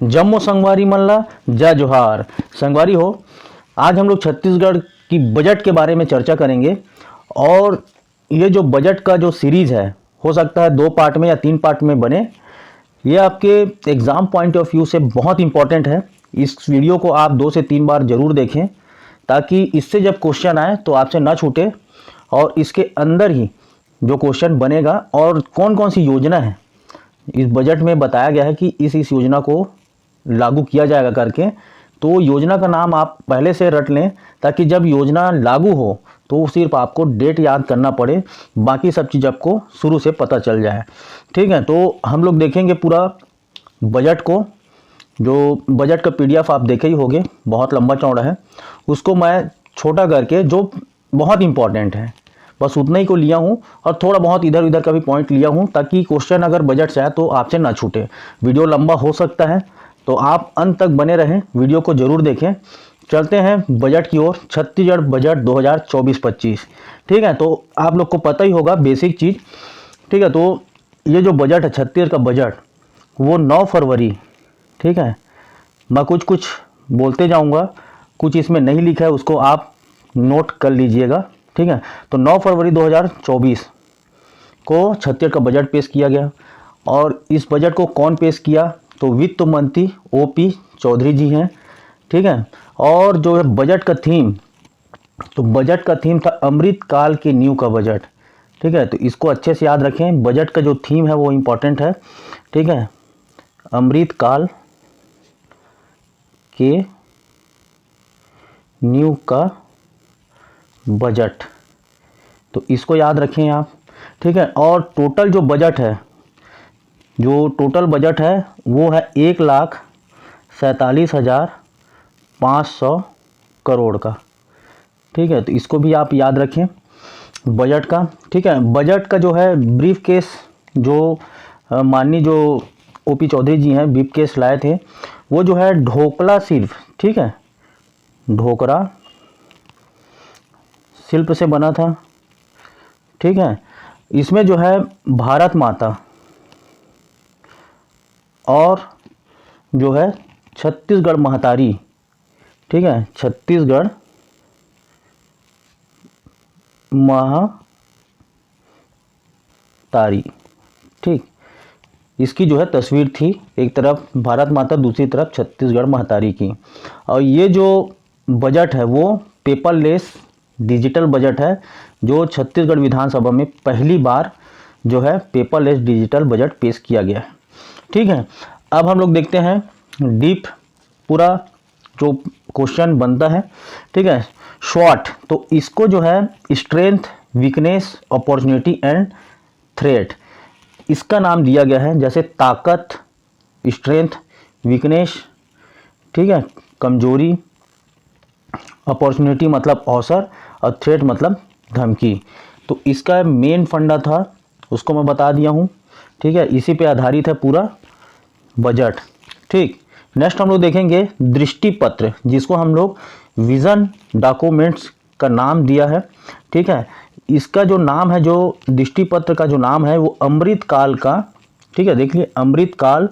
जम्मू संगवारी मल्ला जय जोहार। संगवारी हो, आज हम लोग छत्तीसगढ़ की बजट के बारे में चर्चा करेंगे। और ये जो बजट का जो सीरीज़ है, हो सकता है 2 पार्ट में या 3 पार्ट में बने। ये आपके एग्ज़ाम पॉइंट ऑफ व्यू से बहुत इंपॉर्टेंट है। इस वीडियो को आप 2 से 3 बार ज़रूर देखें, ताकि इससे जब क्वेश्चन आए तो आपसे ना छूटे। और इसके अंदर ही जो क्वेश्चन बनेगा और कौन कौन सी योजना है इस बजट में बताया गया है कि इस योजना को लागू किया जाएगा करके, तो योजना का नाम आप पहले से रट लें, ताकि जब योजना लागू हो तो सिर्फ आपको डेट याद करना पड़े, बाकी सब चीज़ आपको शुरू से पता चल जाए। ठीक है, तो हम लोग देखेंगे पूरा बजट को। जो बजट का PDF आप देखे ही होंगे, बहुत लंबा चौड़ा है। उसको मैं छोटा करके, जो बहुत इंपॉर्टेंट है बस उतना ही को लिया हूँ, और थोड़ा बहुत इधर उधर का भी पॉइंट लिया हूँ, ताकि क्वेश्चन अगर बजट से आए तो आपसे ना छूटे। वीडियो लंबा हो सकता है, तो आप अंत तक बने रहें, वीडियो को ज़रूर देखें। चलते हैं बजट की ओर। छत्तीसगढ़ बजट 2024-25। ठीक है, तो आप लोग को पता ही होगा बेसिक चीज़। ठीक है, तो ये जो बजट है, छत्तीसगढ़ का बजट, वो 9 फरवरी, ठीक है, मैं कुछ बोलते जाऊंगा, कुछ इसमें नहीं लिखा है, उसको आप नोट कर लीजिएगा। ठीक है, तो 9 फरवरी 2024 को छत्तीसगढ़ का बजट पेश किया गया। और इस बजट को कौन पेश किया, तो वित्त मंत्री OP चौधरी जी हैं। ठीक है, और जो है बजट का थीम, तो बजट का थीम था अमृत काल के नींव का बजट। ठीक है, तो इसको अच्छे से याद रखें, बजट का जो थीम है वो इम्पोर्टेंट है। ठीक है, अमृत काल के नींव का बजट, तो इसको याद रखें आप। ठीक है, और टोटल जो बजट है, जो टोटल बजट है वो है 1,47,500 करोड़ का। ठीक है, तो इसको भी आप याद रखें बजट का। ठीक है, बजट का जो है ब्रीफ केस, जो माननीय जो OP चौधरी जी हैं ब्रीफ केस लाए थे, वो जो है ढोकला शिल्प, ठीक है, ढोकरा शिल्प से बना था। ठीक है, इसमें जो है भारत माता और जो है छत्तीसगढ़ महतारी, ठीक है, छत्तीसगढ़ महतारी, ठीक, इसकी जो है तस्वीर थी, एक तरफ भारत माता, दूसरी तरफ छत्तीसगढ़ महतारी की। और ये जो बजट है वो पेपरलेस डिजिटल बजट है, जो छत्तीसगढ़ विधानसभा में पहली बार जो है पेपरलेस डिजिटल बजट पेश किया गया है। ठीक है, अब हम लोग देखते हैं डीप पूरा जो क्वेश्चन बनता है। ठीक है, शॉर्ट, तो इसको जो है strength, weakness, opportunity and threat, इसका नाम दिया गया है। जैसे ताकत, स्ट्रेंथ, वीकनेस, ठीक है, कमजोरी, अपॉर्चुनिटी मतलब अवसर, और थ्रेट मतलब धमकी। तो इसका मेन फंडा था, उसको मैं बता दिया हूँ। ठीक है, इसी पे आधारित है पूरा बजट। ठीक, नेक्स्ट हम लोग देखेंगे दृष्टि पत्र, जिसको हम लोग विजन डॉक्यूमेंट्स का नाम दिया है। ठीक है, इसका जो नाम है, जो दृष्टि पत्र का जो नाम है, वो अमृत काल का, ठीक है, देखिए, अमृत काल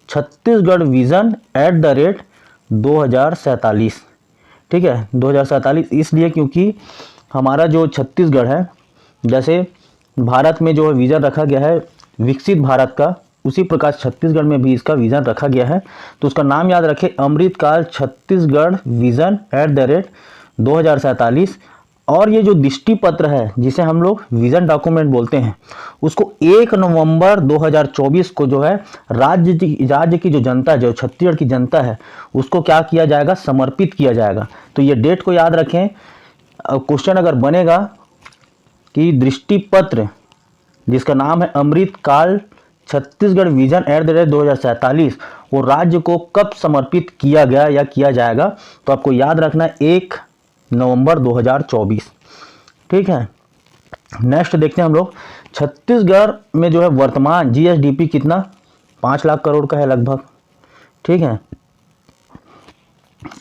छत्तीसगढ़ विजन @2047। ठीक है, 2047 इसलिए क्योंकि हमारा जो छत्तीसगढ़ है, जैसे भारत में जो विजन रखा गया है विकसित भारत का, उसी प्रकार छत्तीसगढ़ में भी इसका विजन रखा गया है। तो उसका नाम याद रखें, अमृतकाल छत्तीसगढ़ विजन @2047। और ये जो दृष्टि पत्र है, जिसे हम लोग विजन डॉक्यूमेंट बोलते हैं, उसको 1 नवंबर 2024 को जो है राज्य की जो जनता, जो छत्तीसगढ़ की जनता है, उसको क्या किया जाएगा, समर्पित किया जाएगा। तो ये डेट को याद रखें। क्वेश्चन अगर बनेगा कि दृष्टि पत्र, जिसका नाम है अमृत काल छत्तीसगढ़ विजन @2047, वो राज्य को कब समर्पित किया गया या किया जाएगा, तो आपको याद रखना 1 नवंबर 2024। ठीक है, नेक्स्ट देखते हैं हम लोग छत्तीसगढ़ में जो है वर्तमान GSDP कितना, 5 लाख करोड़ का है लगभग। ठीक है,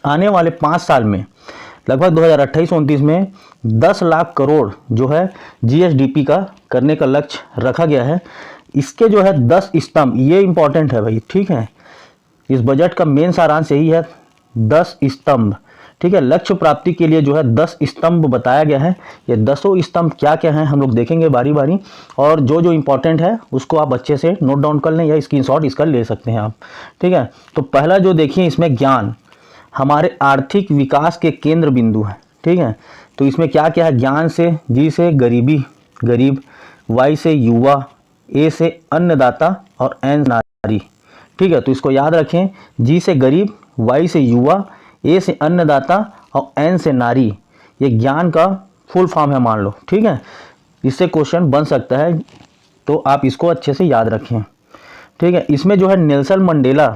आने वाले 5 साल में लगभग 2028-29 में 10 लाख करोड़ जो है GSDP का करने का लक्ष्य रखा गया है। इसके जो है 10 स्तंभ, ये इंपॉर्टेंट है भाई। ठीक है, इस बजट का मेन सारांश यही है, 10 स्तंभ। ठीक है, लक्ष्य प्राप्ति के लिए जो है 10 स्तंभ बताया गया है। ये 10 स्तंभ क्या क्या हैं हम लोग देखेंगे बारी बारी, और जो जो इम्पोर्टेंट है उसको आप अच्छे से नोट डाउन कर लें या स्क्रीनशॉट इसका ले सकते हैं आप। ठीक है, तो पहला जो देखिए इसमें ज्ञान हमारे आर्थिक विकास के केंद्र बिंदु है। ठीक है, तो इसमें क्या क्या है, ज्ञान से, जी से गरीबी गरीब, वाई से युवा, ए से अन्नदाता और एन नारी। ठीक है, तो इसको याद रखें, जी से गरीब, वाई से युवा, ए से अन्नदाता और एन से नारी, ये ज्ञान का फुल फॉर्म है मान लो। ठीक है, इससे क्वेश्चन बन सकता है, तो आप इसको अच्छे से याद रखें। ठीक है, इसमें जो है नेल्सन मंडेला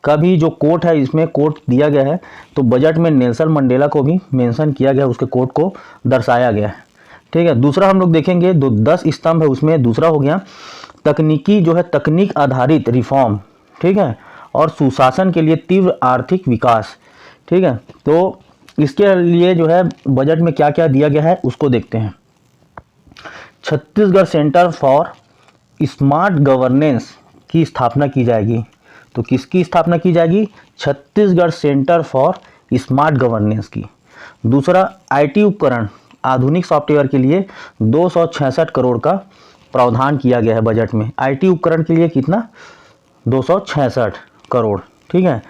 का भी जो कोट है, इसमें कोट दिया गया है, तो बजट में नेल्सन मंडेला को भी मेंशन किया गया, उसके कोट को दर्शाया गया है। ठीक है, दूसरा हम लोग देखेंगे, 10 स्तंभ है उसमें दूसरा हो गया तकनीकी, जो है तकनीक आधारित रिफॉर्म। ठीक है, और सुशासन के लिए तीव्र आर्थिक विकास। ठीक है, तो इसके लिए जो है बजट में क्या क्या दिया गया है उसको देखते हैं। Chhattisgarh centre for smart governance की स्थापना की जाएगी। तो किसकी स्थापना की जाएगी, Chhattisgarh centre for smart governance की। दूसरा, आईटी उपकरण आधुनिक सॉफ्टवेयर के लिए 266 करोड़ का प्रावधान किया गया है बजट में। आईटी उपकरण के लिए कितना, 266 करोड़। ठीक है,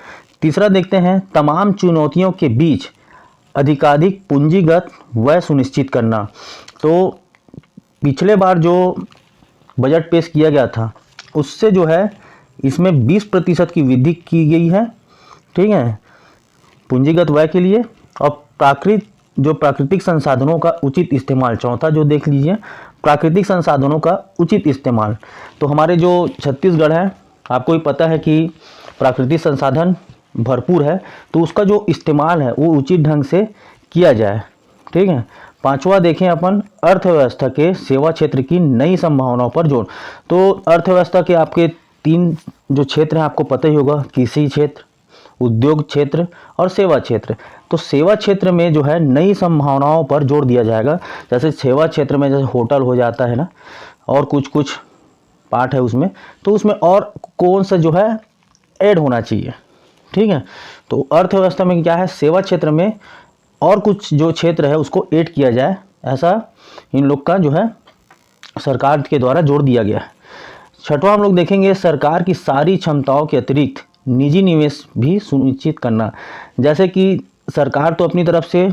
तीसरा देखते हैं, तमाम चुनौतियों के बीच अधिकाधिक पूंजीगत व्यय सुनिश्चित करना। तो पिछले बार जो बजट पेश किया गया था उससे जो है इसमें 20% की वृद्धि की गई है। ठीक है, पूंजीगत व्यय के लिए, और प्राकृतिक संसाधनों का उचित इस्तेमाल। चौथा जो देख लीजिए, प्राकृतिक संसाधनों का उचित इस्तेमाल। तो हमारे जो छत्तीसगढ़ है, आपको भी पता है कि प्राकृतिक संसाधन भरपूर है, तो उसका जो इस्तेमाल है वो उचित ढंग से किया जाए। ठीक है, पांचवा देखें अपन, अर्थव्यवस्था के सेवा क्षेत्र की नई संभावनाओं पर जोर। तो अर्थव्यवस्था के आपके 3 जो क्षेत्र हैं आपको पता ही होगा, कृषि क्षेत्र, उद्योग क्षेत्र और सेवा क्षेत्र। तो सेवा क्षेत्र में जो है नई संभावनाओं पर जोर दिया जाएगा। जैसे सेवा क्षेत्र में जैसे होटल हो जाता है ना, और कुछ कुछ पार्ट है उसमें, तो उसमें और कौन सा जो है ऐड होना चाहिए। ठीक है, तो अर्थव्यवस्था में क्या है, सेवा क्षेत्र में और कुछ जो क्षेत्र है उसको ऐड किया जाए, ऐसा इन लोग का जो है सरकार के द्वारा जोर दिया गया है। छठवां हम लोग देखेंगे, सरकार की सारी क्षमताओं के अतिरिक्त निजी निवेश भी सुनिश्चित करना। जैसे कि सरकार तो अपनी तरफ से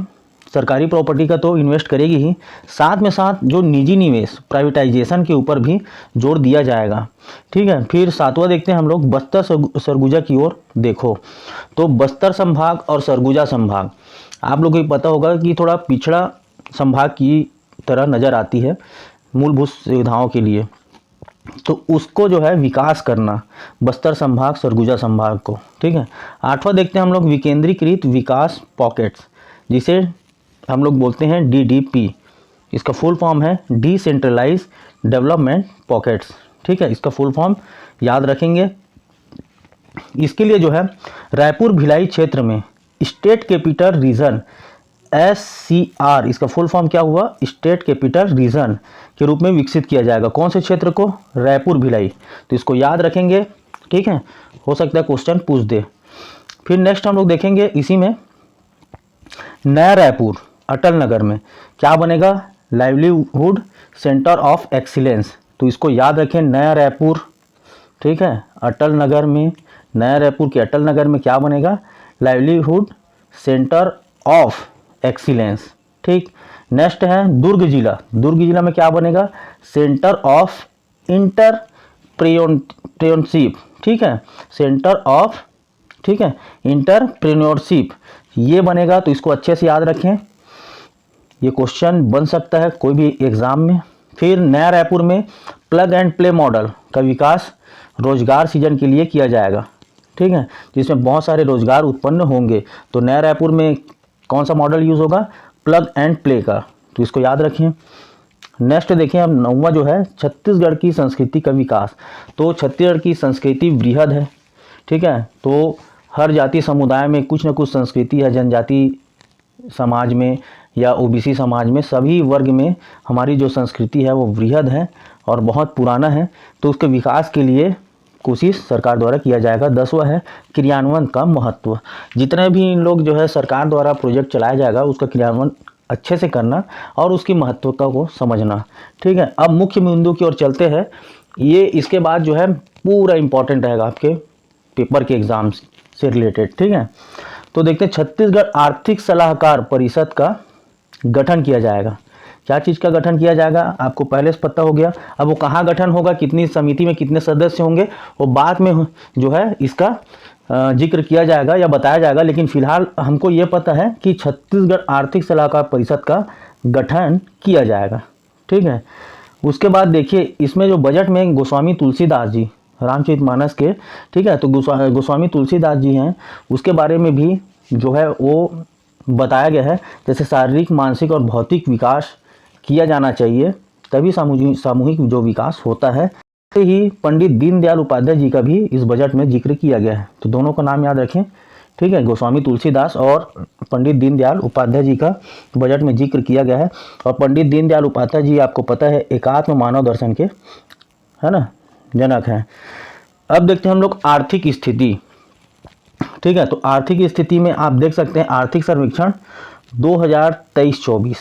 सरकारी प्रॉपर्टी का तो इन्वेस्ट करेगी ही, साथ में साथ जो निजी निवेश प्राइवेटाइजेशन के ऊपर भी जोर दिया जाएगा। ठीक है, फिर 7वां देखते हैं हम लोग, बस्तर सरगुजा की ओर देखो। तो बस्तर संभाग और सरगुजा संभाग आप लोगों को पता होगा कि थोड़ा पिछड़ा संभाग की तरह नज़र आती है मूलभूत सुविधाओं के लिए, तो उसको जो है विकास करना, बस्तर संभाग सरगुजा संभाग को। ठीक है, 8वां देखते हैं हम लोग, विकेंद्रीकृत विकास पॉकेट्स, जिसे हम लोग बोलते हैं DDP। इसका फुल फॉर्म है डिसेंट्रलाइज डेवलपमेंट पॉकेट्स। ठीक है, इसका फुल फॉर्म याद रखेंगे। इसके लिए जो है रायपुर भिलाई क्षेत्र में स्टेट कैपिटल रीजन SCR, इसका फुल फॉर्म क्या हुआ, स्टेट कैपिटल रीजन के रूप में विकसित किया जाएगा। कौन से क्षेत्र को, रायपुर भिलाई। तो इसको याद रखेंगे। ठीक है, हो सकता है क्वेश्चन पूछ दे। फिर नेक्स्ट हम लोग देखेंगे, इसी में नया रायपुर अटल नगर में क्या बनेगा, लाइवलीहुड सेंटर ऑफ एक्सीलेंस। तो इसको याद रखें, नया रायपुर। ठीक है, अटल नगर में, नया रायपुर के अटल नगर में क्या बनेगा, लाइवलीहुड सेंटर ऑफ एक्सीलेंस। ठीक, नेक्स्ट है दुर्ग जिला। दुर्ग जिला में क्या बनेगा, सेंटर ऑफ इंटरप्रेन्योरशिप। ठीक है, सेंटर ऑफ, ठीक है, इंटरप्रेन्योरशिप ये बनेगा। तो इसको अच्छे से याद रखें, ये क्वेश्चन बन सकता है कोई भी एग्जाम में। फिर नया रायपुर में प्लग एंड प्ले मॉडल का विकास रोजगार सृजन के लिए किया जाएगा। ठीक है, जिसमें बहुत सारे रोजगार उत्पन्न होंगे। तो नया रायपुर में कौन सा मॉडल यूज़ होगा, प्लग एंड प्ले का। तो इसको याद रखें। नेक्स्ट देखें अब 9वां जो है, छत्तीसगढ़ की संस्कृति का विकास। तो छत्तीसगढ़ की संस्कृति वृहद है। ठीक है, तो हर जाति समुदाय में कुछ न कुछ संस्कृति है, जनजाति समाज में या OBC समाज में, सभी वर्ग में हमारी जो संस्कृति है वो वृहद है और बहुत पुराना है। तो उसके विकास के लिए कोशिश सरकार द्वारा किया जाएगा। 10वां है क्रियान्वयन का महत्व। जितने भी इन लोग जो है सरकार द्वारा प्रोजेक्ट चलाया जाएगा उसका क्रियान्वयन अच्छे से करना और उसकी महत्वता को समझना। ठीक है, अब मुख्य बिंदु की ओर चलते हैं। ये इसके बाद जो है पूरा इंपॉर्टेंट रहेगा आपके पेपर के एग्जाम से रिलेटेड। ठीक है, तो देखते हैं छत्तीसगढ़ आर्थिक सलाहकार परिषद का गठन किया जाएगा। क्या चीज़ का गठन किया जाएगा आपको पहले से पता हो गया। अब वो कहाँ गठन होगा, कितनी समिति में कितने सदस्य होंगे, वो बाद में जो है इसका जिक्र किया जाएगा या बताया जाएगा। लेकिन फिलहाल हमको ये पता है कि छत्तीसगढ़ आर्थिक सलाहकार परिषद का गठन किया जाएगा। ठीक है, उसके बाद देखिए इसमें जो बजट में गोस्वामी तुलसीदास जी रामचरितमानस के, ठीक है, तो गोस्वामी तुलसीदास जी हैं, उसके बारे में भी जो है वो बताया गया है। जैसे शारीरिक, मानसिक और भौतिक विकास किया जाना चाहिए, तभी सामूहिक जो विकास होता है। ऐसे ही पंडित दीनदयाल उपाध्याय जी का भी इस बजट में जिक्र किया गया है, तो दोनों का नाम याद रखें। ठीक है, गोस्वामी तुलसीदास और पंडित दीनदयाल उपाध्याय जी का बजट में जिक्र किया गया है। और पंडित दीनदयाल उपाध्याय जी आपको पता है एकात्म मानव दर्शन के, है ना, जनक हैं। अब देखते हैं हम लोग आर्थिक स्थिति। ठीक है, तो आर्थिक स्थिति में आप देख सकते हैं आर्थिक सर्वेक्षण 2023-24।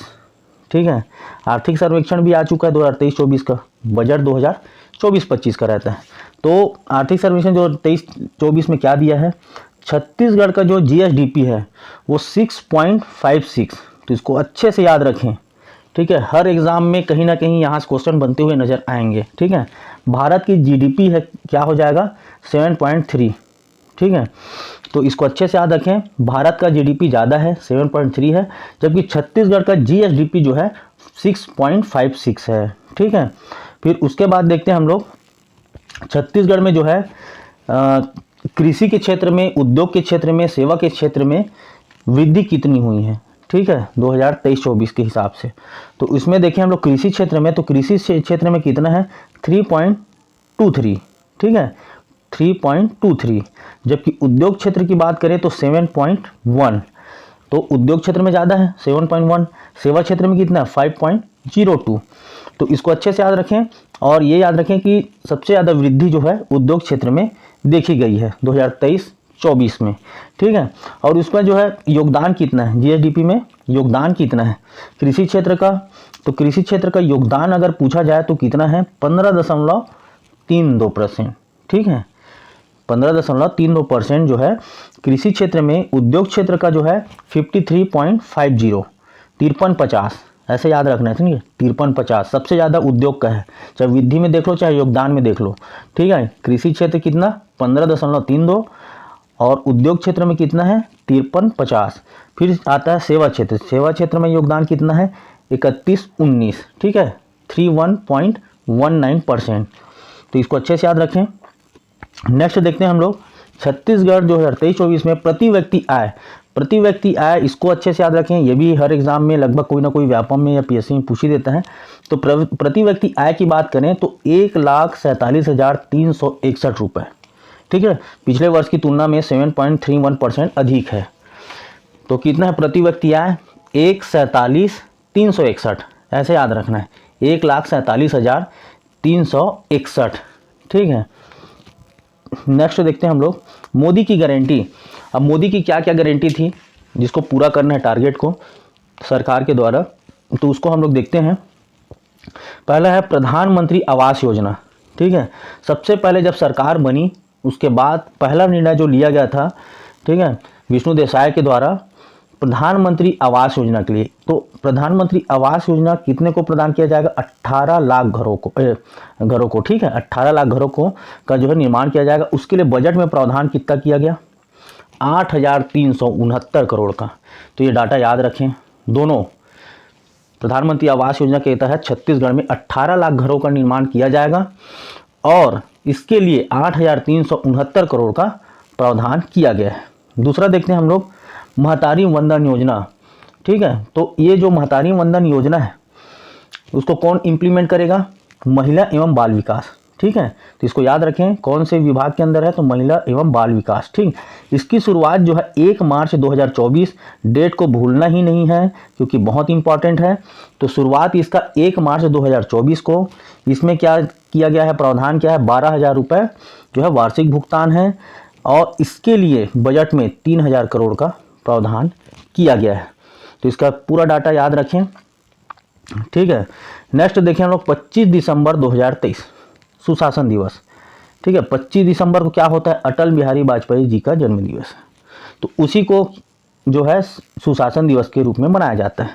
ठीक है, आर्थिक सर्वेक्षण भी आ चुका है 2023-24 का, बजट 2024-25 का रहता है। तो आर्थिक सर्वेक्षण जो 23-24 में क्या दिया है, छत्तीसगढ़ का जो जीएसडीपी है वो 6.56, तो इसको अच्छे से याद रखें। ठीक है, हर एग्जाम में कहीं ना कहीं यहाँ से क्वेश्चन बनते हुए नजर आएंगे। ठीक है, भारत की जीडीपी है क्या हो जाएगा 7.3। ठीक है, तो इसको अच्छे से याद रखें। भारत का जीडीपी ज़्यादा है 7.3 है, जबकि छत्तीसगढ़ का जीएसडीपी जो है 6.56 है। ठीक है, फिर उसके बाद देखते हैं हम लोग छत्तीसगढ़ में जो है कृषि के क्षेत्र में, उद्योग के क्षेत्र में, सेवा के क्षेत्र में वृद्धि कितनी हुई है। ठीक है, 2023-24 के हिसाब से। तो इसमें देखें हम लोग कृषि क्षेत्र में, तो कृषि क्षेत्र में कितना है 3.23। ठीक है, 3.23, जबकि उद्योग क्षेत्र की बात करें तो 7.1, तो उद्योग क्षेत्र में ज़्यादा है 7.1, सेवा क्षेत्र में कितना 5.02। तो इसको अच्छे से याद रखें और ये याद रखें कि सबसे ज़्यादा वृद्धि जो है उद्योग क्षेत्र में देखी गई है 2023-24 में। ठीक है, और उसका जो है योगदान कितना है जीएसडीपी में, योगदान कितना है कृषि क्षेत्र का, तो कृषि क्षेत्र का योगदान अगर पूछा जाए तो कितना है 15.32%। ठीक है, 15.32% जो है कृषि क्षेत्र में। उद्योग क्षेत्र का जो है 53.50, 5350, ऐसे याद रखना है। ठीक है, 5350 सबसे ज़्यादा उद्योग का है, चाहे वृद्धि में देख लो चाहे योगदान में देख लो। ठीक है, कृषि क्षेत्र कितना 15.32 और उद्योग क्षेत्र में कितना है 5350। फिर आता है सेवा क्षेत्र, सेवा क्षेत्र में योगदान कितना है 3119। ठीक है, 31.19%, तो इसको अच्छे से याद रखें। नेक्स्ट देखते हैं हम लोग छत्तीसगढ़ 2023-24 में प्रति व्यक्ति आय, प्रति व्यक्ति आय इसको अच्छे से याद रखें। ये भी हर एग्जाम में लगभग कोई ना कोई व्यापम में या पीएससी में पूछ ही देता है। तो प्रति व्यक्ति आय की बात करें तो 1,47,361 रुपये। ठीक है, पिछले वर्ष की तुलना में 7.31% अधिक है। तो कितना है प्रति व्यक्ति आय 1,47,361, ऐसे याद रखना है 1,47,361। ठीक है, नेक्स्ट देखते हैं हम लोग मोदी की गारंटी। अब मोदी की क्या क्या गारंटी थी जिसको पूरा करना है टारगेट को सरकार के द्वारा, तो उसको हम लोग देखते हैं। पहला है प्रधानमंत्री आवास योजना। ठीक है, सबसे पहले जब सरकार बनी उसके बाद पहला निर्णय जो लिया गया था, ठीक है, विष्णु देसाई के द्वारा प्रधानमंत्री आवास योजना के लिए। तो प्रधानमंत्री आवास योजना कितने को प्रदान किया जाएगा 18 लाख घरों को। ठीक है, 18 लाख घरों को का जो है निर्माण किया जाएगा। उसके लिए बजट में प्रावधान कितना किया गया 8,369 करोड़ का। तो ये डाटा याद रखें। दोनों प्रधानमंत्री आवास योजना के तहत छत्तीसगढ़ में 18 लाख घरों का निर्माण किया जाएगा और इसके लिए 8,369 करोड़ का प्रावधान किया गया है। दूसरा देखते हैं हम लोग महतारी वंदन योजना। ठीक है, तो ये जो महतारी वंदन योजना है उसको कौन इम्प्लीमेंट करेगा, महिला एवं बाल विकास। ठीक है, तो इसको याद रखें कौन से विभाग के अंदर है, तो महिला एवं बाल विकास। ठीक, इसकी शुरुआत जो है 1 मार्च 2024, डेट को भूलना ही नहीं है क्योंकि बहुत इंपॉर्टेंट है। तो शुरुआत इसका 1 मार्च 2024 को। इसमें क्या किया गया है, प्रावधान क्या है 12,000 रुपये जो है वार्षिक भुगतान है और इसके लिए बजट में 3,000 करोड़ का प्रावधान किया गया है। तो इसका पूरा डाटा याद रखें, ठीक है। नेक्स्ट देखें हम लोग 25 दिसंबर 2023 सुशासन दिवस, ठीक है। 25 दिसंबर को क्या होता है, अटल बिहारी वाजपेयी जी का जन्म दिवस है, तो उसी को जो है सुशासन दिवस के रूप में मनाया जाता है।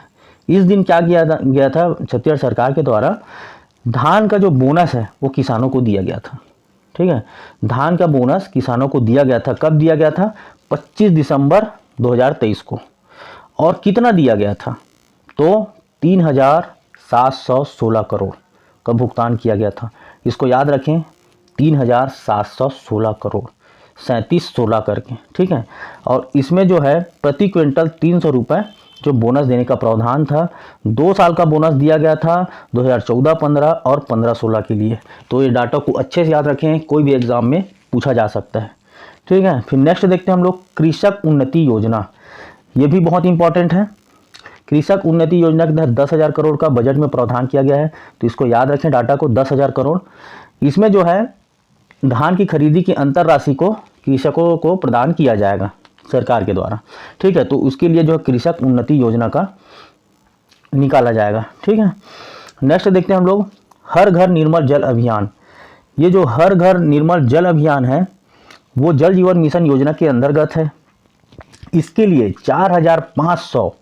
इस दिन क्या किया गया था, छत्तीसगढ़ सरकार के द्वारा धान का जो बोनस है वो किसानों को दिया गया था, ठीक है। धान का बोनस किसानों को दिया गया था, कब दिया गया था, 25 दिसंबर 2023 को। और कितना दिया गया था, तो 3,716 करोड़ का भुगतान किया गया था। इसको याद रखें, 3,716 करोड़, 3716 करके, ठीक है। और इसमें जो है प्रति क्विंटल 300 रुपये जो बोनस देने का प्रावधान था। 2 साल का बोनस दिया गया था 2014-15 और 15-16 के लिए। तो ये डाटा को अच्छे से याद रखें, कोई भी एग्जाम में पूछा जा सकता है, ठीक है। फिर नेक्स्ट देखते हैं हम लोग कृषक उन्नति योजना, ये भी बहुत इंपॉर्टेंट है। कृषक उन्नति योजना के तहत 10,000 करोड़ का बजट में प्रावधान किया गया है, तो इसको याद रखें डाटा को, 10,000 करोड़। इसमें जो है धान की खरीदी की अंतर राशि को कृषकों को प्रदान किया जाएगा सरकार के द्वारा, ठीक है। तो उसके लिए जो है कृषक उन्नति योजना का निकाला जाएगा, ठीक है। नेक्स्ट देखते हैं हम लोग हर घर निर्मल जल अभियान। ये जो हर घर निर्मल जल अभियान है वो जल जीवन मिशन योजना के अंतर्गत है। इसके लिए 4,500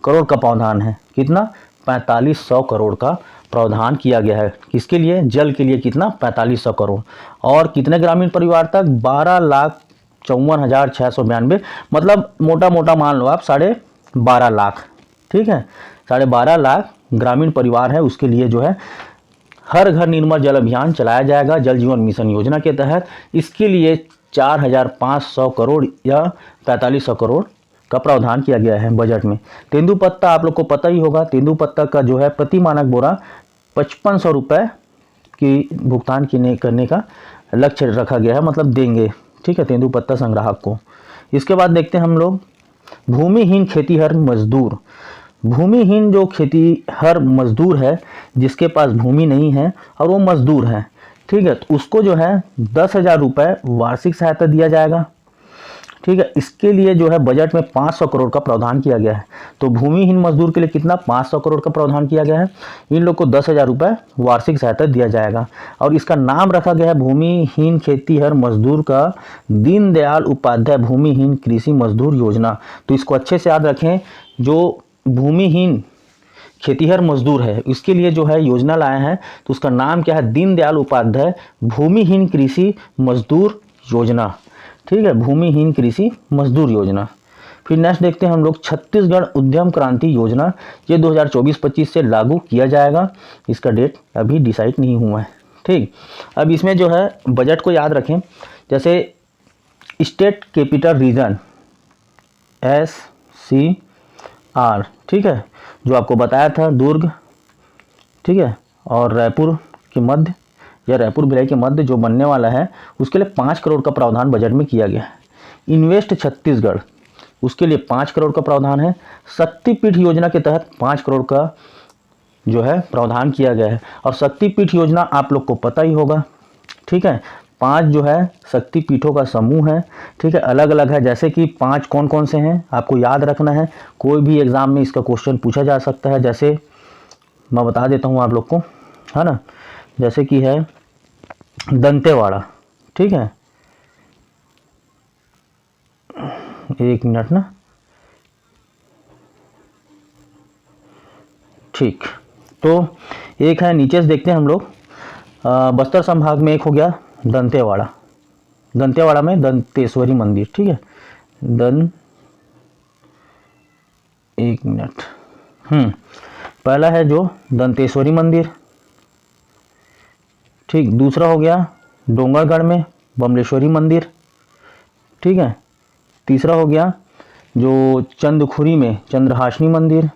करोड़ का प्रावधान है। कितना, 4,500 करोड़ का प्रावधान किया गया है। किसके लिए, जल के लिए। कितना, 4,500 करोड़। और कितने ग्रामीण परिवार तक, 12,54,692, मतलब मोटा मोटा मान लो आप 12.5 लाख, ठीक है। 12.5 लाख ग्रामीण परिवार है, उसके लिए जो है हर घर निर्मल जल अभियान चलाया जाएगा जल जीवन मिशन योजना के तहत। इसके लिए 4,500 करोड़ या 4,500 करोड़ का प्रावधान किया गया है बजट में। तेंदुपत्ता आप लोग को पता ही होगा, तेंदुपत्ता का जो है प्रति मानक बोरा 5500 रुपये की भुगतान करने का लक्ष्य रखा गया है, मतलब देंगे, ठीक है, तेंदुपत्ता संग्राहक को। इसके बाद देखते हैं हम लोग भूमिहीन खेतीहर मजदूर। भूमिहीन जो खेतीहर मजदूर है, जिसके पास भूमि नहीं है और वो मजदूर है, ठीक है, तो उसको जो है 10,000 रुपये वार्षिक सहायता दिया जाएगा, ठीक है। इसके लिए जो है बजट में 500 करोड़ का प्रावधान किया गया है। तो भूमिहीन मजदूर के लिए कितना, 500 करोड़ का प्रावधान किया गया है। इन लोग को 10,000 रुपये वार्षिक सहायता दिया जाएगा और इसका नाम रखा गया है भूमिहीन खेतीहर मजदूर का दीनदयाल उपाध्याय भूमिहीन कृषि मजदूर योजना। तो इसको अच्छे से याद रखें, जो भूमिहीन खेतीहर मजदूर है इसके लिए जो है योजना लाया है, तो उसका नाम क्या है, दीनदयाल उपाध्याय भूमिहीन कृषि मजदूर योजना, ठीक है, भूमिहीन कृषि मजदूर योजना। फिर नेक्स्ट देखते हैं हम लोग छत्तीसगढ़ उद्यम क्रांति योजना। ये 2024-25 से लागू किया जाएगा, इसका डेट अभी डिसाइड नहीं हुआ है, ठीक। अब इसमें जो है बजट को याद रखें, जैसे स्टेट कैपिटल रीजन SCR, ठीक है, जो आपको बताया था दुर्ग, ठीक है, और रायपुर के मध्य या रायपुर भिलाई के मध्य जो बनने वाला है, उसके लिए 5 करोड़ का प्रावधान बजट में किया गया है। इन्वेस्ट छत्तीसगढ़, उसके लिए 5 करोड़ का प्रावधान है। शक्तिपीठ योजना के तहत 5 करोड़ का जो है प्रावधान किया गया है। और शक्तिपीठ योजना आप लोग को पता ही होगा, ठीक है, 5 जो है शक्तिपीठों का समूह है, ठीक है, अलग अलग है। जैसे कि 5 कौन कौन से हैं आपको याद रखना है, कोई भी एग्जाम में इसका क्वेश्चन पूछा जा सकता है। जैसे मैं बता देता हूँ आप लोग को, है ना, जैसे कि है दंतेवाड़ा, ठीक है, एक मिनट ना, ठीक। तो एक है, नीचे से देखते हैं हम लोग, बस्तर संभाग में एक हो गया दंतेवाड़ा, दंतेवाड़ा में दंतेश्वरी मंदिर, ठीक है, एक मिनट, पहला है जो दंतेश्वरी मंदिर, ठीक। दूसरा हो गया डोंगरगढ़ में बमलेश्वरी मंदिर, ठीक है। तीसरा हो गया जो चंदखुरी में चंद्रहासिनी मंदिर,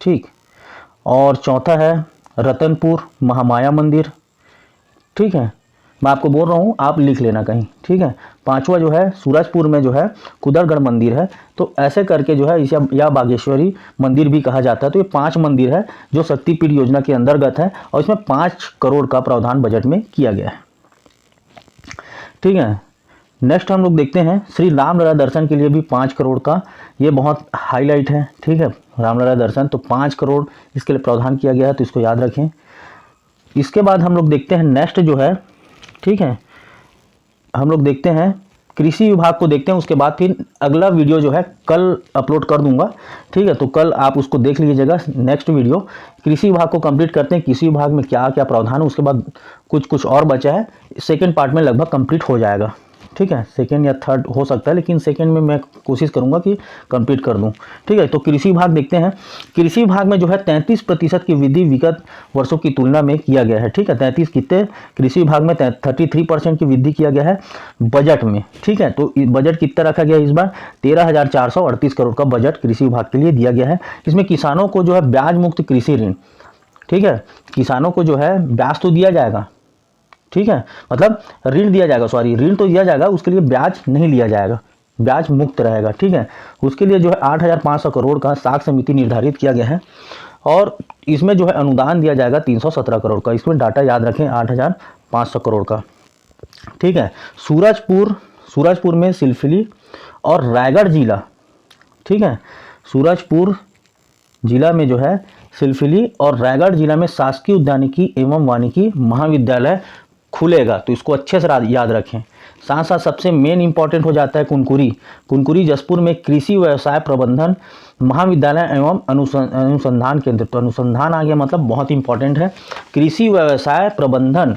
ठीक। और चौथा है रतनपुर महामाया मंदिर, ठीक है। मैं आपको बोल रहा हूँ, आप लिख लेना कहीं, ठीक है। पांचवा जो है सूरजपुर में जो है कुदरगढ़ मंदिर है। तो ऐसे करके जो है इसे या बागेश्वरी मंदिर भी कहा जाता है। तो ये 5 मंदिर है जो शक्तिपीठ योजना के अंतर्गत है और इसमें 5 करोड़ का प्रावधान बजट में किया गया है। ठीक है। नेक्स्ट हम लोग देखते हैं श्री रामलला दर्शन के लिए भी 5 करोड़ का ये बहुत हाईलाइट है। ठीक है, रामलला दर्शन तो 5 करोड़ इसके लिए प्रावधान किया गया है, तो इसको याद रखें। इसके बाद हम लोग देखते हैं नेक्स्ट जो है, ठीक है, हम लोग देखते हैं कृषि विभाग को देखते हैं। उसके बाद फिर अगला वीडियो जो है कल अपलोड कर दूंगा। ठीक है, तो कल आप उसको देख लीजिएगा नेक्स्ट वीडियो। कृषि विभाग को कंप्लीट करते हैं, कृषि विभाग में क्या क्या प्रावधान है, उसके बाद कुछ और बचा है। सेकेंड पार्ट में लगभग कंप्लीट हो जाएगा। ठीक है, सेकेंड या थर्ड हो सकता है, लेकिन सेकेंड में मैं कोशिश करूंगा कि कंप्लीट कर दूं। ठीक है, तो कृषि विभाग देखते हैं। कृषि विभाग में जो है 33% की वृद्धि विगत वर्षों की तुलना में किया गया है। ठीक है, 33 कितने, कृषि विभाग में 33% की वृद्धि किया गया है बजट में। ठीक है, तो बजट कितना रखा गया इस बार, 13,438 करोड़ का बजट कृषि विभाग के लिए दिया गया है। इसमें किसानों को जो है ब्याज मुक्त कृषि ऋण, ठीक है, किसानों को जो है ब्याज तो दिया जाएगा, ठीक है, मतलब ऋण दिया जाएगा, सॉरी ऋण तो दिया जाएगा, उसके लिए ब्याज नहीं लिया जाएगा, ब्याज मुक्त रहेगा। ठीक है, उसके लिए जो है 8,500 करोड़ का साख समिति निर्धारित किया गया है, और इसमें जो है अनुदान दिया जाएगा 317 करोड़ का। इसमें डाटा याद रखें 8,500 करोड़ का। ठीक है, सूरजपुर में सिलफिली और रायगढ़ जिला, ठीक है, सूरजपुर जिला में जो है सिलफिली और रायगढ़ जिला में शासकीय उद्यानिकी एवं वानिकी महाविद्यालय खुलेगा, तो इसको अच्छे से याद रखें। साथ साथ सबसे मेन इंपॉर्टेंट हो जाता है कुनकुरी जसपुर में कृषि व्यवसाय प्रबंधन महाविद्यालय एवं अनुसंधान केंद्र। तो अनुसंधान आ गया, मतलब बहुत इंपॉर्टेंट है। कृषि व्यवसाय प्रबंधन,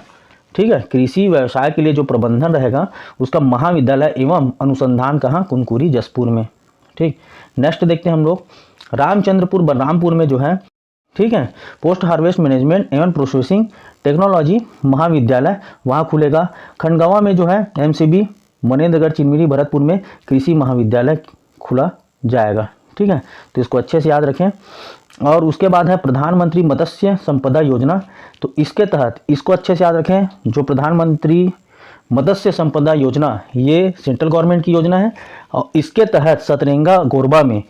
ठीक है, कृषि व्यवसाय के लिए जो प्रबंधन रहेगा उसका महाविद्यालय एवं अनुसंधान कहाँ, कुनकुरी जसपुर में। ठीक, नेक्स्ट देखते हैं हम लोग रामचंद्रपुर बलरामपुर में जो है, ठीक है, पोस्ट हार्वेस्ट मैनेजमेंट एवं प्रोसेसिंग टेक्नोलॉजी महाविद्यालय वहाँ खुलेगा। खंडगावा में जो है एमसीबी मनेंद्रगढ़ चिन्मिरी भरतपुर में कृषि महाविद्यालय खुला जाएगा। ठीक है, तो इसको अच्छे से याद रखें। और उसके बाद है प्रधानमंत्री मत्स्य संपदा योजना, तो इसके तहत इसको अच्छे से याद रखें, जो प्रधानमंत्री मत्स्य संपदा योजना ये सेंट्रल गवर्नमेंट की योजना है, और इसके तहत सतरेंगा गोरबा में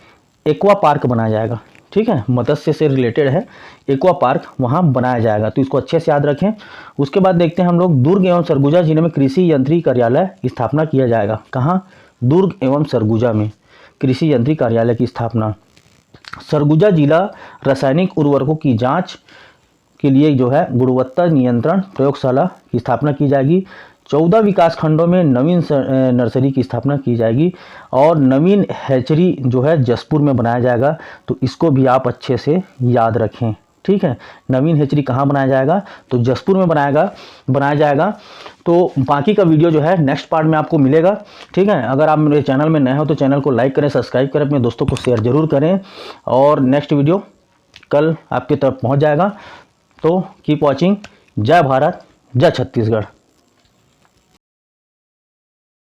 एक्वा पार्क बनाया जाएगा। ठीक है, मत्स्य से रिलेटेड है, एक्वा पार्क वहाँ बनाया जाएगा, तो इसको अच्छे से याद रखें। उसके बाद देखते हैं हम लोग दुर्ग एवं सरगुजा जिले में कृषि यंत्री कार्यालय स्थापना किया जाएगा। कहाँ, दुर्ग एवं सरगुजा में कृषि यंत्री कार्यालय की स्थापना। सरगुजा जिला रासायनिक उर्वरकों की जांच के लिए जो है गुणवत्ता नियंत्रण प्रयोगशाला की स्थापना की जाएगी। 14 विकास खंडों में नवीन नर्सरी की स्थापना की जाएगी, और नवीन हैचरी जो है जसपुर में बनाया जाएगा, तो इसको भी आप अच्छे से याद रखें। ठीक है, नवीन हैचरी कहाँ बनाया जाएगा, तो जसपुर में बनाया जाएगा। तो बाकी का वीडियो जो है नेक्स्ट पार्ट में आपको मिलेगा। ठीक है, अगर आप मेरे चैनल में नए हो तो चैनल को लाइक करें, सब्सक्राइब करें, अपने दोस्तों को शेयर जरूर करें, और नेक्स्ट वीडियो कल आपकी तरफ पहुँच जाएगा। तो कीप वॉचिंग। जय भारत, जय छत्तीसगढ़।